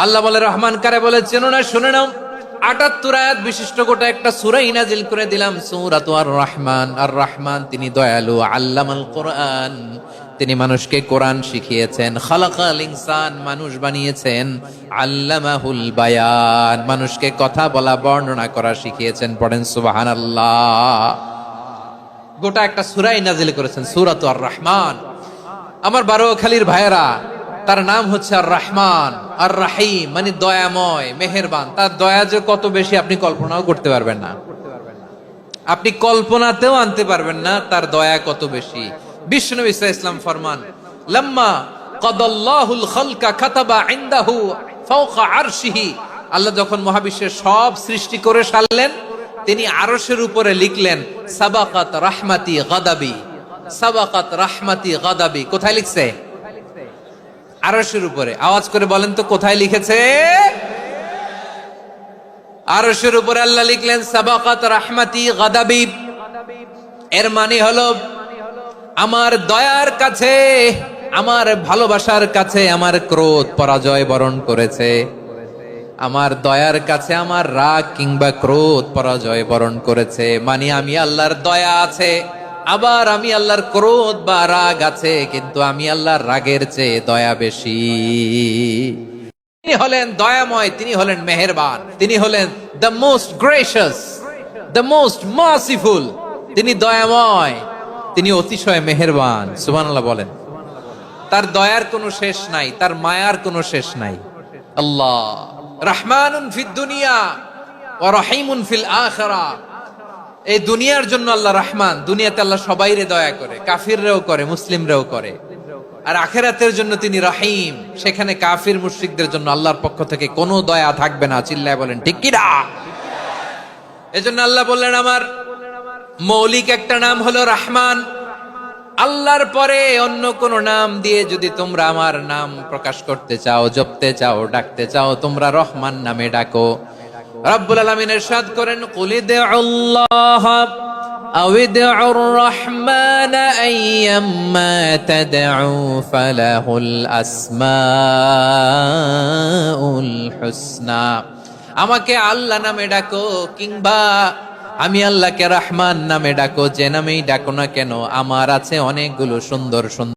আল্লাহ বলে রহমান কারে বলে চেনো না, শুনে নাও। ৭৮ আয়াত বিশিষ্ট গোটা একটা সূরা নাজিল করে দিলাম, সূরাতু আর রহমান। আর রহমান তিনি দয়ালু, আল্লামাল কোরআন, তিনি মানুষকে কোরআন শিখিয়েছেন। খালাকাল ইনসান, মানুষ বানিয়েছেন। আল্লামাহুল বায়ান, মানুষকে কথা বলা বর্ণনা করা শিখিয়েছেন। পড়েন সুবহানাল্লাহ। গোটা একটা সূরা নাজিল করেছেন, সূরাতু আর রহমান। আমার বারোখালীর ভাইয়েরা, তার নাম হচ্ছে আর রহমান আর রাহিম, মানে দয়াময়, মেহেরবান। তার দয়া যে কত বেশি আপনি কল্পনাও করতে পারবেন না, আপনি কল্পনাতেও আনতে পারবেন না তার দয়া কত বেশি। বিশ্বনবী সাল্লাল্লাহু আলাইহি ওয়াসাল্লাম ফরমান, লাম্মা কাদাল্লাহুল খালকা কাতাবা ইনদাহু ফাওকা আরশিহি, আল্লাহ যখন মহাবিশ্বের সব সৃষ্টি করে সারলেন, তিনি আরশের উপরে লিখলেন সাবাকাত রাহমাতি গাদাবি, সাবাকাত রাহমাতি গাদাবি। কোথায় লিখছে? আরশের উপরে। আওয়াজ করে বলেন তো কোথায় লিখেছে? আরশের উপরে আল্লাহ লিখলেন সাবাকাত রাহমাতি গাদাবি। এর মানে হলো আমার দয়ার কাছে, আমার ভালোবাসার কাছে আমার ক্রোধ পরাজয় বরণ করেছে। আমার দয়ার কাছে আমার রাগ কিংবা ক্রোধ পরাজয় বরণ করেছে। মানে আমি আল্লাহর দয়া আছে, আবার আমি আল্লাহর ক্রোধ বা রাগ আছে, কিন্তু আমি আল্লাহর রাগের চেয়ে দয়া বেশি। তিনি হলেন দয়াময়, তিনি হলেন মেহেরবান, তিনি হলেন the most gracious, the most merciful. তিনি দয়াময়, তিনি অতিশয় মেহেরবান। সুবহানাল্লাহ বলেন। তার দয়ার কোনো শেষ নাই, তার মায়ার কোনো শেষ নাই। আল্লাহ রহমানুন ফিদ দুনিয়া ওয়া রহিমুন ফিল আখিরাহ। এই দুনিয়ার জন্য আল্লাহ রহমান, দুনিয়াতে আল্লাহ সবাইরে দয়া করে, কাফিররেও করে, মুসলিমরেও করে। আর আখিরাতের জন্য তিনি রহিম, সেখানে কাফির মুশরিকদের জন্য আল্লাহর পক্ষ থেকে কোনো দয়া থাকবে না। চিল্লায় বলেন ঠিক কি না? এজন্য আল্লাহ বললেন আমার মৌলিক একটা নাম হলো রহমান। আল্লাহর পরে অন্য কোন নাম দিয়ে যদি তোমরা আমার নাম প্রকাশ করতে চাও, জপতে চাও, ডাকতে চাও, তোমরা রহমান নামে ডাকো। রব্বুল আলামিন ইরশাদ করেন, কুলিদুল্লাহ আউইদুর রহমান আইয়াম্মা তাদউ ফালাহুল আসমাউল হুসনা। আমাকে আল্লাহ নামে ডাকো, কিংবা আমি আল্লাহকে রহমান নামে ডাকো, যে নামেই ডাকো না কেন আমার আছে অনেকগুলো সুন্দর সুন্দর